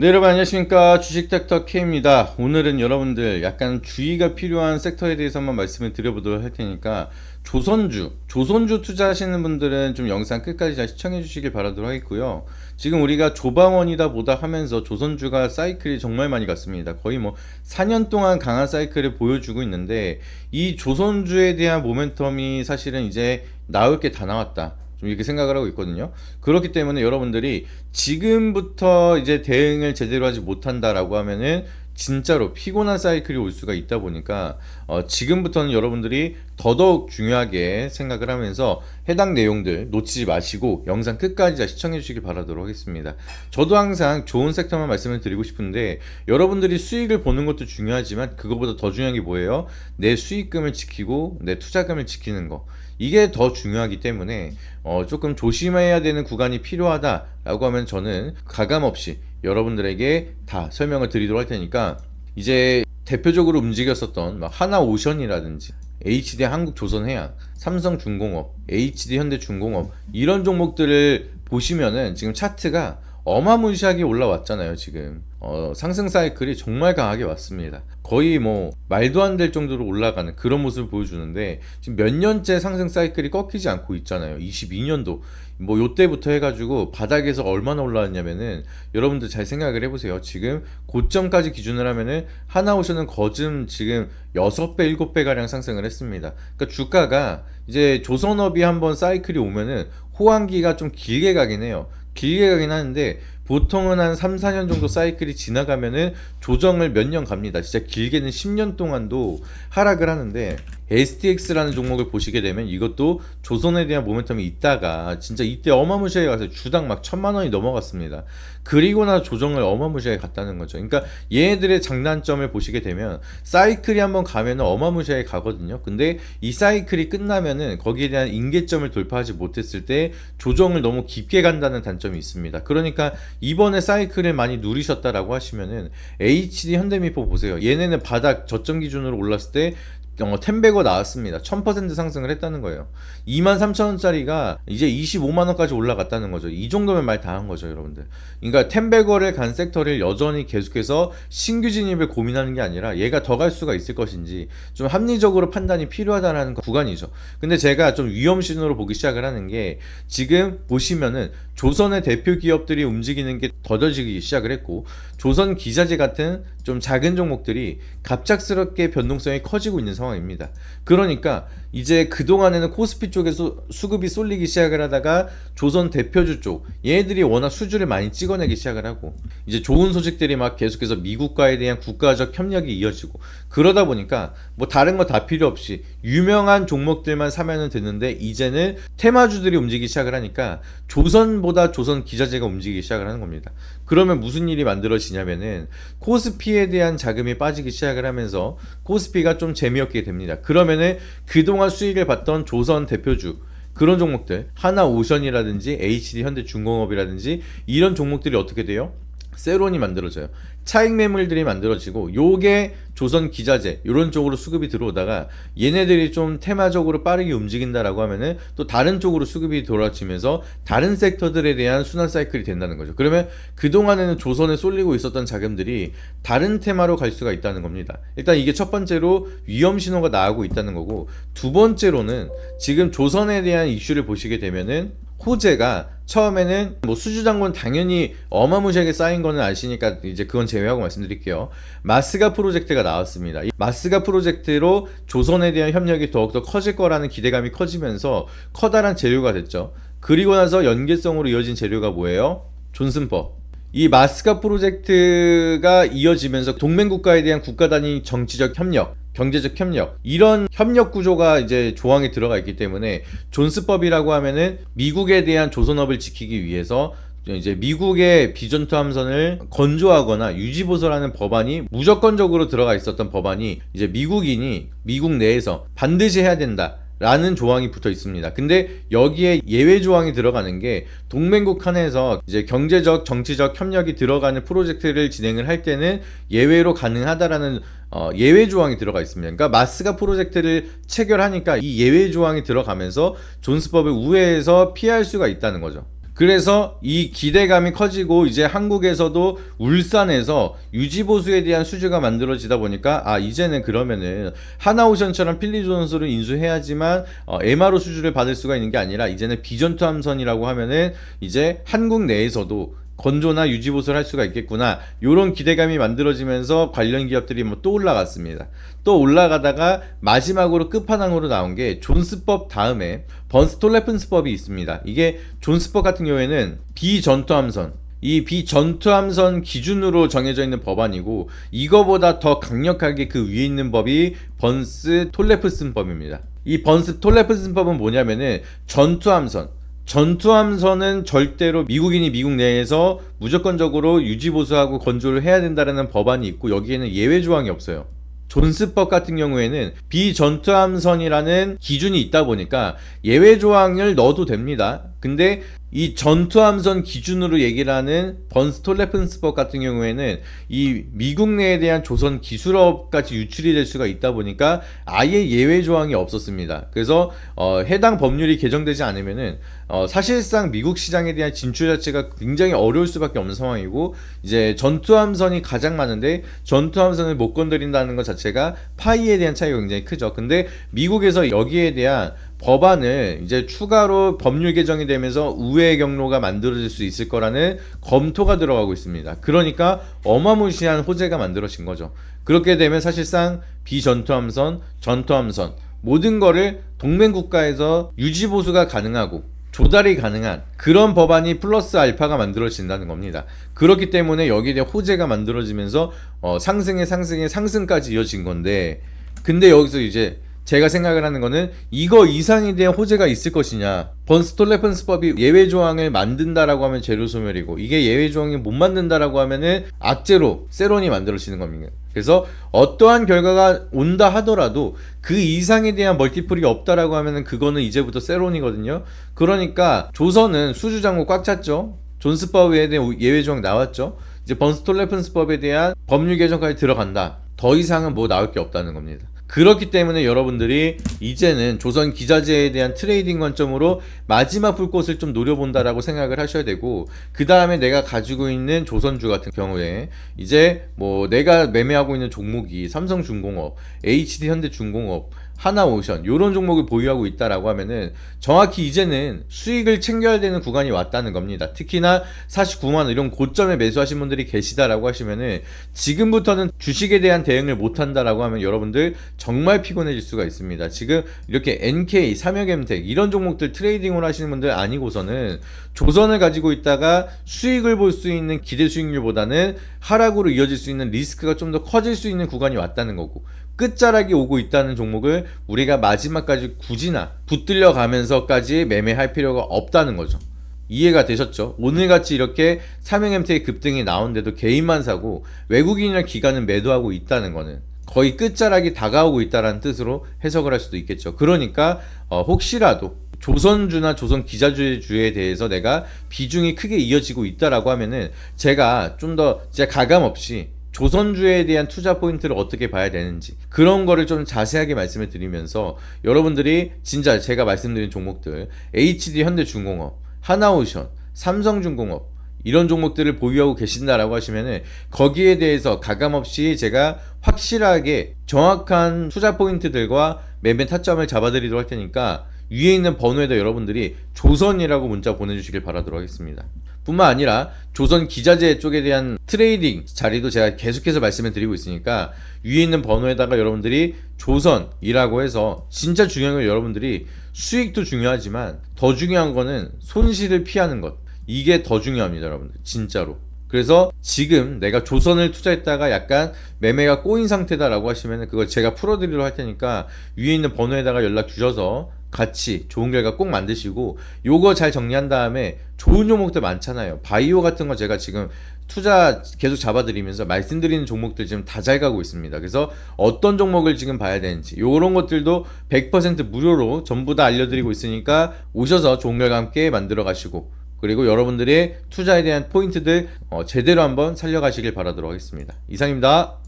네, 여러분 안녕하십니까. 주식닥터 K입니다. 오늘은 여러분들 약간 주의가 필요한 섹터에 대해서 한번 말씀을 드려보도록 할 테니까, 조선주 투자하시는 분들은 좀 영상 끝까지 잘 시청해 주시길 바라도록 하겠고요. 지금 우리가 조방원이다 보다 하면서 조선주가 사이클이 정말 많이 갔습니다. 거의 뭐 4년 동안 강한 사이클을 보여주고 있는데, 이 조선주에 대한 모멘텀이 사실은 이제 나올 게 다 나왔다, 좀 이렇게 생각을 하고 있거든요. 그렇기 때문에 여러분들이 지금부터 이제 대응을 제대로 하지 못한다라고 하면은 진짜로 피곤한 사이클이 올 수가 있다 보니까, 지금부터는 여러분들이 더더욱 중요하게 생각을 하면서 해당 내용들 놓치지 마시고 영상 끝까지 잘 시청해 주시길 바라도록 하겠습니다. 저도 항상 좋은 섹터만 말씀을 드리고 싶은데, 여러분들이 수익을 보는 것도 중요하지만 그거보다 더 중요한 게 뭐예요? 내 수익금을 지키고 내 투자금을 지키는 거, 이게 더 중요하기 때문에 조금 조심해야 되는 구간이 필요하다라고 하면 저는 가감없이 여러분들에게 다 설명을 드리도록 할 테니까, 이제 대표적으로 움직였었던 막 하나오션이라든지 HD 한국조선해양, 삼성중공업, HD 현대중공업, 이런 종목들을 보시면은 지금 차트가 어마무시하게 올라왔잖아요. 지금 상승 사이클이 정말 강하게 왔습니다. 거의 뭐 말도 안 될 정도로 올라가는 그런 모습을 보여주는데, 지금 몇 년째 상승 사이클이 꺾이지 않고 있잖아요. 22년도 뭐 요때부터 해가지고 바닥에서 얼마나 올라왔냐면은, 여러분들 잘 생각을 해보세요. 지금 고점까지 기준을 하면은 하나오션은 거즘 지금 6배 7배 가량 상승을 했습니다. 그러니까 주가가 이제 조선업이 한번 사이클이 오면은 호황기가 좀 길게 가긴 해요. 길게 가긴 하는데 보통은 한 3, 4년 정도 사이클이 지나가면은 조정을 몇 년 갑니다. 진짜 길게는 10년 동안도 하락을 하는데, STX라는 종목을 보시게 되면 이것도 조선에 대한 모멘텀이 있다가 진짜 이때 어마무시하게 가서 주당 막 1,000만 원이 넘어갔습니다. 그리고 나서 조정을 어마무시하게 갔다는 거죠. 그러니까 얘네들의 장단점을 보시게 되면 사이클이 한번 가면은 어마무시하게 가거든요. 근데 이 사이클이 끝나면은 거기에 대한 임계점을 돌파하지 못했을 때 조정을 너무 깊게 간다는 단점이 있습니다. 그러니까 이번에 사이클을 많이 누리셨다라고 하시면은 HD 현대미포 보세요. 얘네는 바닥 저점 기준으로 올랐을 때 텐베거 나왔습니다. 1000% 상승을 했다는 거예요. 23,000원짜리가 이제 25만원까지 올라갔다는 거죠. 이 정도면 말 다 한 거죠, 여러분들. 그러니까 텐베거를 간 섹터를 여전히 계속해서 신규 진입을 고민하는 게 아니라 얘가 더 갈 수가 있을 것인지 좀 합리적으로 판단이 필요하다는 구간이죠. 근데 제가 좀 위험 신호로 보기 시작을 하는 게, 지금 보시면은 조선의 대표 기업들이 움직이는 게 더뎌지기 시작을 했고, 조선 기자재 같은 좀 작은 종목들이 갑작스럽게 변동성이 커지고 있는 상황입니다. 그러니까 이제 그동안에는 코스피 쪽에서 수급이 쏠리기 시작을 하다가 조선 대표주 쪽 얘네들이 워낙 수주를 많이 찍어내기 시작을 하고, 이제 좋은 소식들이 막 계속해서 미국과에 대한 국가적 협력이 이어지고, 그러다 보니까 뭐 다른 거 다 필요 없이 유명한 종목들만 사면은 되는데, 이제는 테마주들이 움직이기 시작을 하니까 조선보다 조선 기자재가 움직이기 시작을 하는 겁니다. 그러면 무슨 일이 만들어지냐면은 코스피에 대한 자금이 빠지기 시작을 하면서 코스피가 좀 재미없게 됩니다. 그러면은 그동안 수익을 봤던 조선 대표주 그런 종목들, 하나오션이라든지 HD 현대중공업이라든지 이런 종목들이 어떻게 돼요? 세론이 만들어져요. 차익 매물들이 만들어지고, 요게 조선 기자재 이런 쪽으로 수급이 들어오다가 얘네들이 좀 테마적으로 빠르게 움직인다라고 하면은 또 다른 쪽으로 수급이 돌아지면서 다른 섹터들에 대한 순환 사이클이 된다는 거죠. 그러면 그동안에는 조선에 쏠리고 있었던 자금들이 다른 테마로 갈 수가 있다는 겁니다. 일단 이게 첫 번째로 위험 신호가 나오고 있다는 거고, 두 번째로는 지금 조선에 대한 이슈를 보시게 되면은 호재가 처음에는 뭐 수주장군 당연히 어마무시하게 쌓인 거는 아시니까 이제 그건 제외하고 말씀드릴게요. 마스가 프로젝트가 나왔습니다. 이 마스가 프로젝트로 조선에 대한 협력이 더욱더 커질 거라는 기대감이 커지면서 커다란 재료가 됐죠. 그리고 나서 연계성으로 이어진 재료가 뭐예요? 존슨법. 이 마스가 프로젝트가 이어지면서 동맹국가에 대한 국가 단위 정치적 협력, 경제적 협력, 이런 협력 구조가 이제 조항에 들어가 있기 때문에, 존스법이라고 하면은 미국에 대한 조선업을 지키기 위해서 이제 미국의 비전투 함선을 건조하거나 유지보수라는 법안이 무조건적으로 들어가 있었던 법안이, 이제 미국인이 미국 내에서 반드시 해야 된다 라는 조항이 붙어 있습니다. 근데 여기에 예외 조항이 들어가는 게, 동맹국 칸에서 이제 경제적, 정치적 협력이 들어가는 프로젝트를 진행을 할 때는 예외로 가능하다라는 예외 조항이 들어가 있습니다. 그러니까 마스가 프로젝트를 체결하니까 이 예외 조항이 들어가면서 존스법을 우회해서 피할 수가 있다는 거죠. 그래서 이 기대감이 커지고 이제 한국에서도 울산에서 유지보수에 대한 수주가 만들어지다 보니까 이제는 그러면은 하나오션처럼 필리조 선수를 인수해야지만 MRO 수주를 받을 수가 있는 게 아니라 이제는 비전투함선이라고 하면은 이제 한국 내에서도 건조나 유지보수를 할 수가 있겠구나, 요런 기대감이 만들어지면서 관련 기업들이 뭐 또 올라갔습니다. 또 올라가다가 마지막으로 끝판왕으로 나온 게 존스법 다음에 번스톨레픈스법이 있습니다. 이게 존스법 같은 경우에는 비전투함선, 이 비전투함선 기준으로 정해져 있는 법안이고, 이거보다 더 강력하게 그 위에 있는 법이 번스 톨레프슨 법입니다. 이 번스 톨레프슨 법은 뭐냐면은 전투함선은 절대로 미국인이 미국 내에서 무조건적으로 유지보수하고 건조를 해야 된다는 법안이 있고, 여기에는 예외 조항이 없어요. 존스법 같은 경우에는 비전투함선이라는 기준이 있다 보니까 예외 조항을 넣어도 됩니다. 근데 이 전투함선 기준으로 얘기를 하는 번스톨레픈스법 같은 경우에는 이 미국 내에 대한 조선 기술업까지 유출이 될 수가 있다 보니까 아예 예외 조항이 없었습니다. 그래서 해당 법률이 개정되지 않으면은 사실상 미국 시장에 대한 진출 자체가 굉장히 어려울 수밖에 없는 상황이고, 이제 전투함선이 가장 많은데 전투함선을 못 건드린다는 것 자체가 파이에 대한 차이가 굉장히 크죠. 근데 미국에서 여기에 대한 법안을 이제 추가로 법률 개정이 되면서 우회의 경로가 만들어질 수 있을 거라는 검토가 들어가고 있습니다. 그러니까 어마무시한 호재가 만들어진 거죠. 그렇게 되면 사실상 비전투함선, 전투함선 모든 거를 동맹 국가에서 유지 보수가 가능하고 조달이 가능한 그런 법안이 플러스 알파가 만들어진다는 겁니다. 그렇기 때문에 여기에 대한 호재가 만들어지면서 상승의 상승까지 이어진 건데, 근데 여기서 이제 제가 생각을 하는 거는 이거 이상에 대한 호재가 있을 것이냐. 번스톨레픈스법이 예외 조항을 만든다라고 하면 제로 소멸이고, 이게 예외 조항을 못 만든다라고 하면은 악재로 세론이 만들어지는 겁니다. 그래서 어떠한 결과가 온다 하더라도 그 이상에 대한 멀티플이 없다라고 하면은 그거는 이제부터 세론이거든요. 그러니까 조선은 수주 잔고 꽉 찼죠. 존스법에 대한 예외 조항 나왔죠. 이제 번스톨레픈스법에 대한 법률 개정까지 들어간다. 더 이상은 뭐 나올 게 없다는 겁니다. 그렇기 때문에 여러분들이 이제는 조선 기자재에 대한 트레이딩 관점으로 마지막 불꽃을 좀 노려본다라고 생각을 하셔야 되고, 그 다음에 내가 가지고 있는 조선주 같은 경우에 이제 뭐 내가 매매하고 있는 종목이 삼성중공업, HD현대중공업, 하나오션 요런 종목을 보유하고 있다라고 하면은 정확히 이제는 수익을 챙겨야 되는 구간이 왔다는 겁니다. 특히나 49만원 이런 고점에 매수하신 분들이 계시다라고 하시면은 지금부터는 주식에 대한 대응을 못한다라고 하면 여러분들 정말 피곤해질 수가 있습니다. 지금 이렇게 NK, 삼역엠텍 이런 종목들 트레이딩을 하시는 분들 아니고서는 조선을 가지고 있다가 수익을 볼 수 있는 기대 수익률보다는 하락으로 이어질 수 있는 리스크가 좀 더 커질 수 있는 구간이 왔다는 거고, 끝자락이 오고 있다는 종목을 우리가 마지막까지 굳이나 붙들려 가면서까지 매매할 필요가 없다는 거죠. 이해가 되셨죠? 오늘같이 이렇게 삼형MT의 급등이 나오는데도 개인만 사고 외국인이나 기관은 매도하고 있다는 거는 거의 끝자락이 다가오고 있다는 뜻으로 해석을 할 수도 있겠죠. 그러니까 혹시라도 조선주나 조선 기자주에 대해서 내가 비중이 크게 이어지고 있다라고 하면은 제가 좀 더 진짜 가감 없이 조선주에 대한 투자 포인트를 어떻게 봐야 되는지 그런 거를 좀 자세하게 말씀을 드리면서, 여러분들이 진짜 제가 말씀드린 종목들 HD 현대중공업, 하나오션, 삼성중공업 이런 종목들을 보유하고 계신다라고 하시면은 거기에 대해서 가감없이 제가 확실하게 정확한 투자 포인트들과 매매 타점을 잡아드리도록 할 테니까 위에 있는 번호에다 여러분들이 조선이라고 문자 보내주시길 바라도록 하겠습니다. 뿐만 아니라 조선 기자재 쪽에 대한 트레이딩 자리도 제가 계속해서 말씀을 드리고 있으니까 위에 있는 번호에다가 여러분들이 조선이라고 해서, 진짜 중요한 건 여러분들이 수익도 중요하지만 더 중요한 거는 손실을 피하는 것, 이게 더 중요합니다 여러분들, 진짜로. 그래서 지금 내가 조선을 투자했다가 약간 매매가 꼬인 상태다라고 하시면 그걸 제가 풀어드리도록 할 테니까 위에 있는 번호에다가 연락 주셔서 같이 좋은 결과 꼭 만드시고, 요거 잘 정리한 다음에 좋은 종목들 많잖아요. 바이오 같은 거 제가 지금 투자 계속 잡아드리면서 말씀드리는 종목들 지금 다 잘 가고 있습니다. 그래서 어떤 종목을 지금 봐야 되는지 요런 것들도 100% 무료로 전부 다 알려드리고 있으니까 오셔서 좋은 결과 함께 만들어 가시고, 그리고 여러분들의 투자에 대한 포인트들 제대로 한번 살려가시길 바라도록 하겠습니다. 이상입니다.